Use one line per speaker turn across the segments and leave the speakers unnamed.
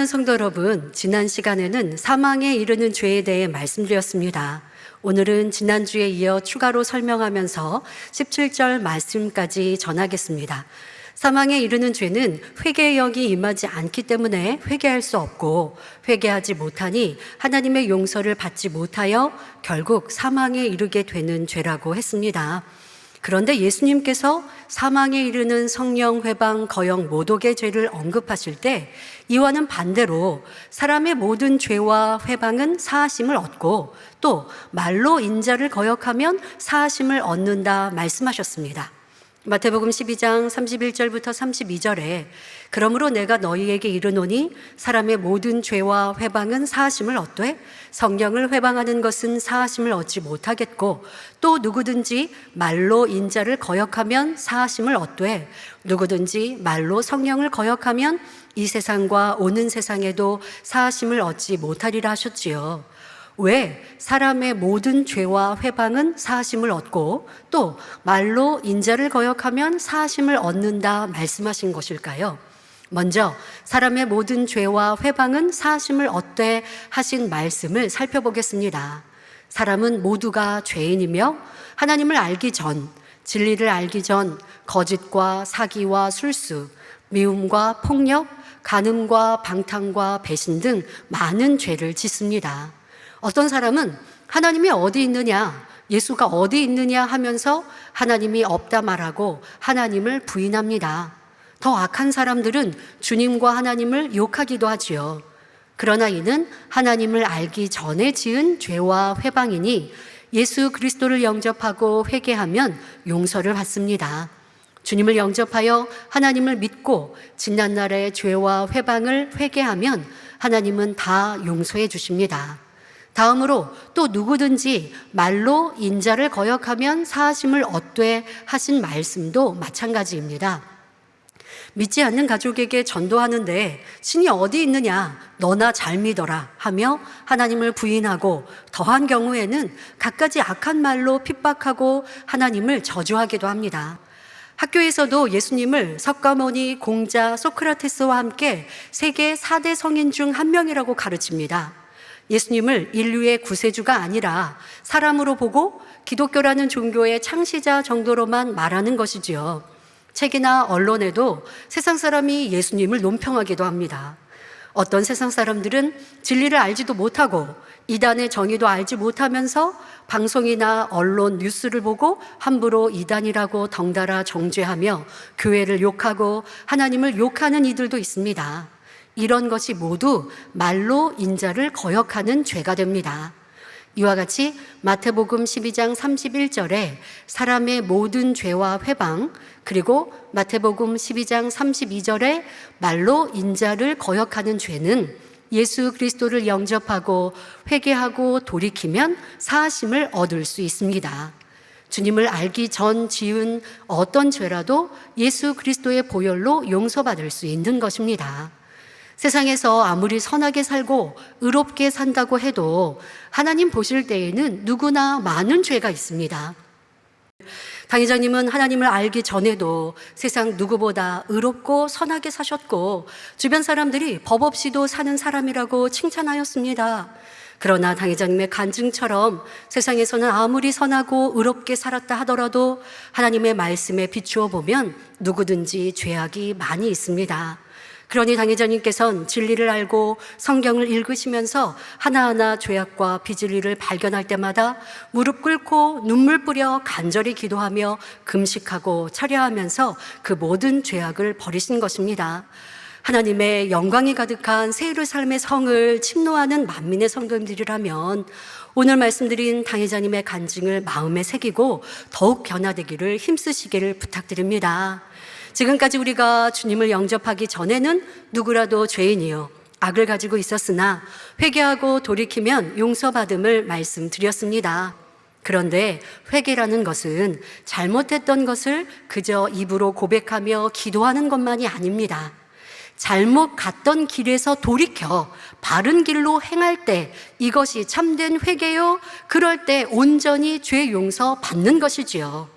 사랑하는 성도 여러분, 지난 시간에는 사망에 이르는 죄에 대해 말씀드렸습니다. 오늘은 지난주에 이어 추가로 설명하면서 17절 말씀까지 전하겠습니다. 사망에 이르는 죄는 회개의 영이 임하지 않기 때문에 회개할 수 없고, 회개하지 못하니 하나님의 용서를 받지 못하여 결국 사망에 이르게 되는 죄라고 했습니다. 그런데 예수님께서 사망에 이르는 성령 회방 거역 모독의 죄를 언급하실 때 이와는 반대로 사람의 모든 죄와 회방은 사하심을 얻고 또 말로 인자를 거역하면 사하심을 얻는다 말씀하셨습니다. 마태복음 12장 31절부터 32절에 그러므로 내가 너희에게 이르노니 사람의 모든 죄와 회방은 사하심을 얻되 성령을 회방하는 것은 사하심을 얻지 못하겠고 또 누구든지 말로 인자를 거역하면 사하심을 얻되 누구든지 말로 성령을 거역하면 이 세상과 오는 세상에도 사하심을 얻지 못하리라 하셨지요. 왜 사람의 모든 죄와 회방은 사하심을 얻고 또 말로 인자를 거역하면 사하심을 얻는다 말씀하신 것일까요? 먼저 사람의 모든 죄와 회방은 사하심을 얻되 하신 말씀을 살펴보겠습니다. 사람은 모두가 죄인이며 하나님을 알기 전, 진리를 알기 전 거짓과 사기와 술수, 미움과 폭력, 간음과 방탕과 배신 등 많은 죄를 짓습니다. 어떤 사람은 하나님이 어디 있느냐, 예수가 어디 있느냐 하면서 하나님이 없다 말하고 하나님을 부인합니다. 더 악한 사람들은 주님과 하나님을 욕하기도 하지요. 그러나 이는 하나님을 알기 전에 지은 죄와 회방이니 예수 그리스도를 영접하고 회개하면 용서를 받습니다. 주님을 영접하여 하나님을 믿고 지난날의 죄와 회방을 회개하면 하나님은 다 용서해 주십니다. 다음으로 또 누구든지 말로 인자를 거역하면 사하심을 얻되 하신 말씀도 마찬가지입니다. 믿지 않는 가족에게 전도하는데 신이 어디 있느냐, 너나 잘 믿어라 하며 하나님을 부인하고 더한 경우에는 갖가지 악한 말로 핍박하고 하나님을 저주하기도 합니다. 학교에서도 예수님을 석가모니, 공자, 소크라테스와 함께 세계 4대 성인 중 한 명이라고 가르칩니다. 예수님을 인류의 구세주가 아니라 사람으로 보고 기독교라는 종교의 창시자 정도로만 말하는 것이지요. 책이나 언론에도 세상 사람이 예수님을 논평하기도 합니다. 어떤 세상 사람들은 진리를 알지도 못하고 이단의 정의도 알지 못하면서 방송이나 언론 뉴스를 보고 함부로 이단이라고 덩달아 정죄하며 교회를 욕하고 하나님을 욕하는 이들도 있습니다. 이런 것이 모두 말로 인자를 거역하는 죄가 됩니다. 이와 같이 마태복음 12장 31절에 사람의 모든 죄와 회방, 그리고 마태복음 12장 32절에 말로 인자를 거역하는 죄는 예수 그리스도를 영접하고 회개하고 돌이키면 사하심을 얻을 수 있습니다. 주님을 알기 전 지은 어떤 죄라도 예수 그리스도의 보혈로 용서받을 수 있는 것입니다. 세상에서 아무리 선하게 살고 의롭게 산다고 해도 하나님 보실 때에는 누구나 많은 죄가 있습니다. 당회장님은 하나님을 알기 전에도 세상 누구보다 의롭고 선하게 사셨고 주변 사람들이 법 없이도 사는 사람이라고 칭찬하였습니다. 그러나 당회장님의 간증처럼 세상에서는 아무리 선하고 의롭게 살았다 하더라도 하나님의 말씀에 비추어 보면 누구든지 죄악이 많이 있습니다. 그러니 당회장님께서는 진리를 알고 성경을 읽으시면서 하나하나 죄악과 비진리를 발견할 때마다 무릎 꿇고 눈물 뿌려 간절히 기도하며 금식하고 철야하면서 그 모든 죄악을 버리신 것입니다. 하나님의 영광이 가득한 새 예루살렘의 성을 침노하는 만민의 성도님들이라면 오늘 말씀드린 당회장님의 간증을 마음에 새기고 더욱 변화되기를 힘쓰시기를 부탁드립니다. 지금까지 우리가 주님을 영접하기 전에는 누구라도 죄인이요 악을 가지고 있었으나 회개하고 돌이키면 용서받음을 말씀드렸습니다. 그런데 회개라는 것은 잘못했던 것을 그저 입으로 고백하며 기도하는 것만이 아닙니다. 잘못 갔던 길에서 돌이켜 바른 길로 행할 때 이것이 참된 회개요, 그럴 때 온전히 죄 용서 받는 것이지요.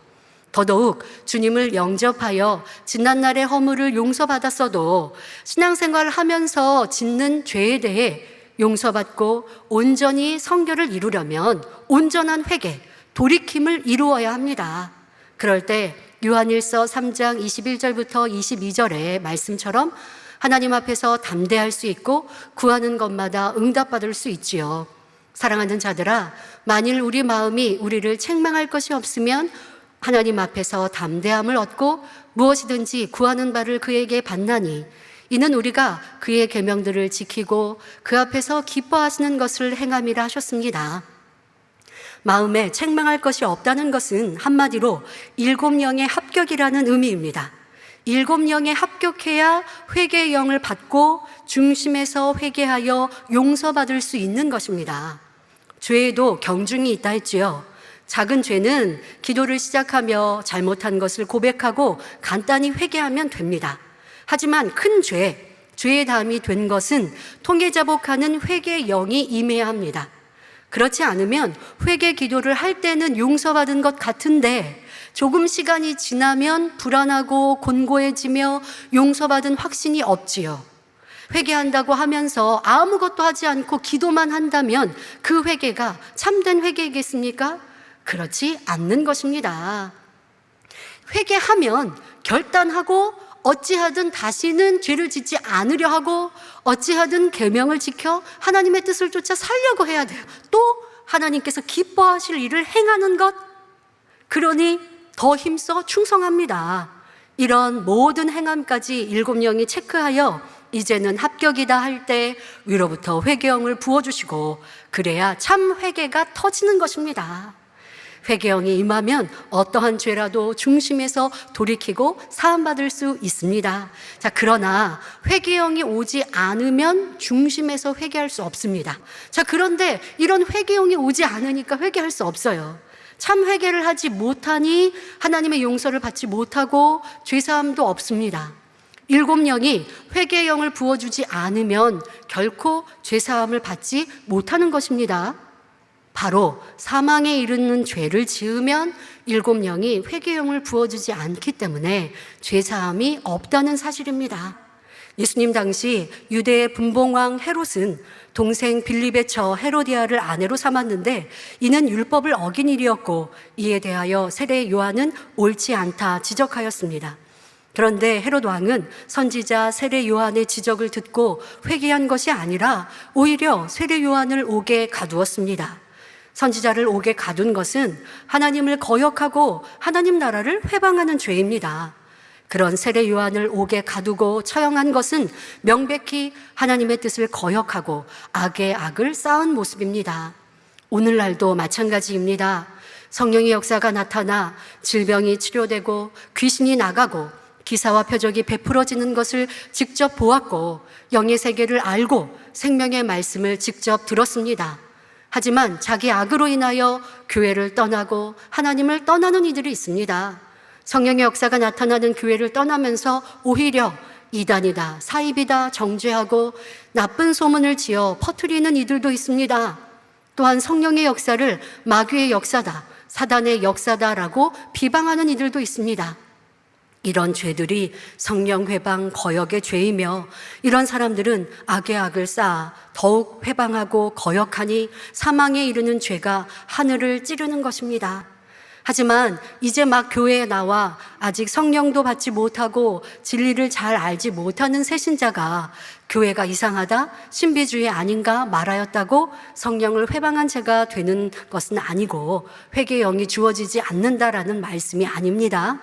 더더욱 주님을 영접하여 지난날의 허물을 용서받았어도 신앙생활을 하면서 짓는 죄에 대해 용서받고 온전히 성결을 이루려면 온전한 회개, 돌이킴을 이루어야 합니다. 그럴 때 요한일서 3장 21절부터 22절의 말씀처럼 하나님 앞에서 담대할 수 있고 구하는 것마다 응답받을 수 있지요. 사랑하는 자들아, 만일 우리 마음이 우리를 책망할 것이 없으면 하나님 앞에서 담대함을 얻고 무엇이든지 구하는 바를 그에게 받나니 이는 우리가 그의 계명들을 지키고 그 앞에서 기뻐하시는 것을 행함이라 하셨습니다. 마음에 책망할 것이 없다는 것은 한마디로 7영의 합격이라는 의미입니다. 7영에 합격해야 회개의 영을 받고 중심에서 회개하여 용서받을 수 있는 것입니다. 죄에도 경중이 있다 했지요. 작은 죄는 기도를 시작하며 잘못한 것을 고백하고 간단히 회개하면 됩니다. 하지만 큰 죄, 죄의 담이 된 것은 통해자복하는 회개의 영이 임해야 합니다. 그렇지 않으면 회개 기도를 할 때는 용서받은 것 같은데 조금 시간이 지나면 불안하고 곤고해지며 용서받은 확신이 없지요. 회개한다고 하면서 아무것도 하지 않고 기도만 한다면 그 회개가 참된 회개이겠습니까? 그렇지 않는 것입니다. 회개하면 결단하고 어찌하든 다시는 죄를 짓지 않으려 하고 어찌하든 계명을 지켜 하나님의 뜻을 쫓아 살려고 해야 돼요. 또 하나님께서 기뻐하실 일을 행하는 것, 그러니 더 힘써 충성합니다. 이런 모든 행함까지 7영이 체크하여 이제는 합격이다 할 때 위로부터 회개영을 부어주시고 그래야 참 회개가 터지는 것입니다. 회개영이 임하면 어떠한 죄라도 중심에서 돌이키고 사함받을 수 있습니다. 자, 그러나 회개영이 오지 않으면 중심에서 회개할 수 없습니다. 자, 그런데 이런 회개영이 오지 않으니까 회개할 수 없어요. 참 회개를 하지 못하니 하나님의 용서를 받지 못하고 죄사함도 없습니다. 7영이 회개의 영을 부어주지 않으면 결코 죄사함을 받지 못하는 것입니다. 바로 사망에 이르는 죄를 지으면 7영이 회개의 영을 부어주지 않기 때문에 죄사함이 없다는 사실입니다. 예수님 당시 유대의 분봉왕 헤롯은 동생 빌립의 처 헤로디아를 아내로 삼았는데 이는 율법을 어긴 일이었고 이에 대하여 세례 요한은 옳지 않다 지적하였습니다. 그런데 헤롯 왕은 선지자 세례 요한의 지적을 듣고 회개한 것이 아니라 오히려 세례 요한을 옥에 가두었습니다. 선지자를 옥에 가둔 것은 하나님을 거역하고 하나님 나라를 회방하는 죄입니다. 그런 세례 요한을 옥에 가두고 처형한 것은 명백히 하나님의 뜻을 거역하고 악의 악을 쌓은 모습입니다. 오늘날도 마찬가지입니다. 성령의 역사가 나타나 질병이 치료되고 귀신이 나가고 기사와 표적이 베풀어지는 것을 직접 보았고 영의 세계를 알고 생명의 말씀을 직접 들었습니다. 하지만 자기 악으로 인하여 교회를 떠나고 하나님을 떠나는 이들이 있습니다. 성령의 역사가 나타나는 교회를 떠나면서 오히려 이단이다, 사입이다 정죄하고 나쁜 소문을 지어 퍼뜨리는 이들도 있습니다. 또한 성령의 역사를 마귀의 역사다, 사단의 역사다라고 비방하는 이들도 있습니다. 이런 죄들이 성령 회방 거역의 죄이며 이런 사람들은 악의 악을 쌓아 더욱 회방하고 거역하니 사망에 이르는 죄가 하늘을 찌르는 것입니다. 하지만 이제 막 교회에 나와 아직 성령도 받지 못하고 진리를 잘 알지 못하는 새신자가 교회가 이상하다, 신비주의 아닌가 말하였다고 성령을 회방한 죄가 되는 것은 아니고 회개의 영이 주어지지 않는다라는 말씀이 아닙니다.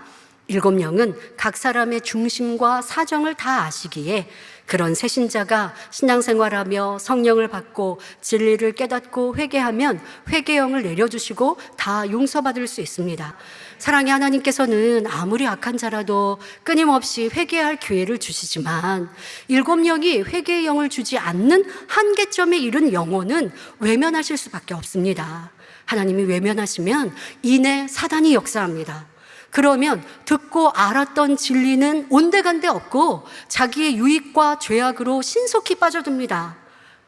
7영은 각 사람의 중심과 사정을 다 아시기에 그런 새신자가 신앙생활하며 성령을 받고 진리를 깨닫고 회개하면 회개영을 내려주시고 다 용서받을 수 있습니다. 사랑의 하나님께서는 아무리 악한 자라도 끊임없이 회개할 기회를 주시지만 7영이 회개의 영을 주지 않는 한계점에 이른 영혼은 외면하실 수밖에 없습니다. 하나님이 외면하시면 이내 사단이 역사합니다. 그러면 듣고 알았던 진리는 온데간데 없고 자기의 유익과 죄악으로 신속히 빠져듭니다.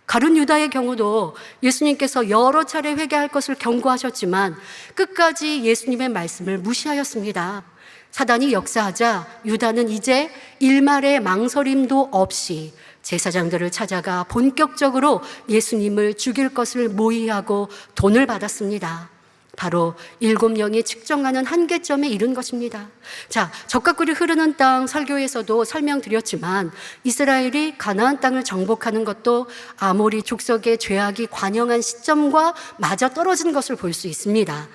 가룟 유다의 경우도 예수님께서 여러 차례 회개할 것을 경고하셨지만 끝까지 예수님의 말씀을 무시하였습니다. 사단이 역사하자 유다는 이제 일말의 망설임도 없이 제사장들을 찾아가 본격적으로 예수님을 죽일 것을 모의하고 돈을 받았습니다. 바로 7명이 측정하는 한계점에 이른 것입니다. 자, 적과 꿀이 흐르는 땅 설교에서도 설명드렸지만 이스라엘이 가나안 땅을 정복하는 것도 아모리 족속의 죄악이 관영한 시점과 맞아 떨어진 것을 볼 수 있습니다.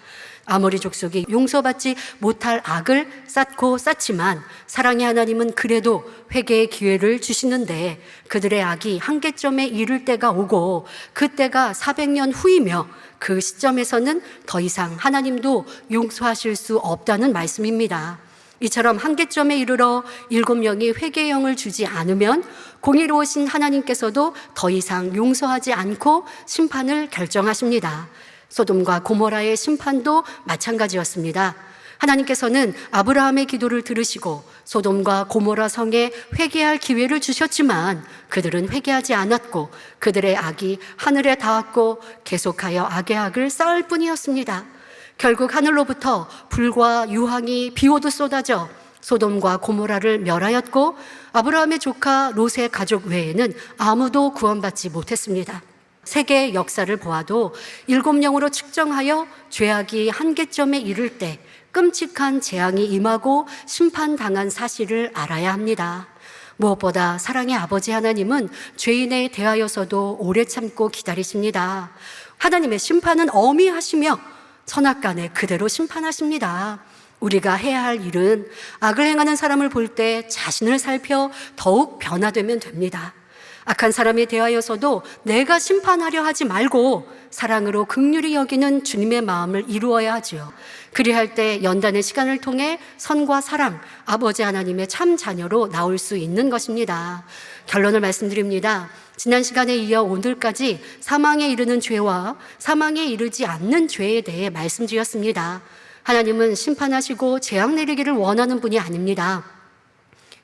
아모리 족속이 용서받지 못할 악을 쌓고 쌓지만 사랑의 하나님은 그래도 회개의 기회를 주시는데 그들의 악이 한계점에 이를 때가 오고 그때가 400년 후이며 그 시점에서는 더 이상 하나님도 용서하실 수 없다는 말씀입니다. 이처럼 한계점에 이르러 7명이 회개의 영을 주지 않으면 공의로우신 하나님께서도 더 이상 용서하지 않고 심판을 결정하십니다. 소돔과 고모라의 심판도 마찬가지였습니다. 하나님께서는 아브라함의 기도를 들으시고 소돔과 고모라 성에 회개할 기회를 주셨지만 그들은 회개하지 않았고 그들의 악이 하늘에 닿았고 계속하여 악의 악을 쌓을 뿐이었습니다. 결국 하늘로부터 불과 유황이 비오듯 쏟아져 소돔과 고모라를 멸하였고 아브라함의 조카 롯의 가족 외에는 아무도 구원받지 못했습니다. 세계의 역사를 보아도 7명으로 측정하여 죄악이 한계점에 이를 때 끔찍한 재앙이 임하고 심판당한 사실을 알아야 합니다. 무엇보다 사랑의 아버지 하나님은 죄인에 대하여서도 오래 참고 기다리십니다. 하나님의 심판은 엄히하시며 선악간에 그대로 심판하십니다. 우리가 해야 할 일은 악을 행하는 사람을 볼 때 자신을 살펴 더욱 변화되면 됩니다. 악한 사람에 대하여서도 내가 심판하려 하지 말고 사랑으로 긍휼히 여기는 주님의 마음을 이루어야 하지요. 그리할 때 연단의 시간을 통해 선과 사랑, 아버지 하나님의 참 자녀로 나올 수 있는 것입니다. 결론을 말씀드립니다. 지난 시간에 이어 오늘까지 사망에 이르는 죄와 사망에 이르지 않는 죄에 대해 말씀드렸습니다. 하나님은 심판하시고 재앙 내리기를 원하는 분이 아닙니다.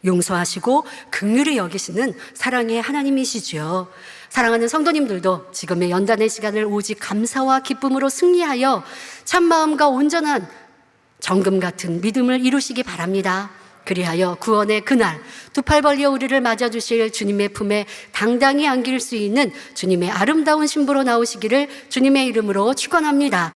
용서하시고 긍휼히 여기시는 사랑의 하나님이시죠. 사랑하는 성도님들도 지금의 연단의 시간을 오직 감사와 기쁨으로 승리하여 참마음과 온전한 정금 같은 믿음을 이루시기 바랍니다. 그리하여 구원의 그날 두 팔 벌려 우리를 맞아주실 주님의 품에 당당히 안길 수 있는 주님의 아름다운 신부로 나오시기를 주님의 이름으로 축원합니다.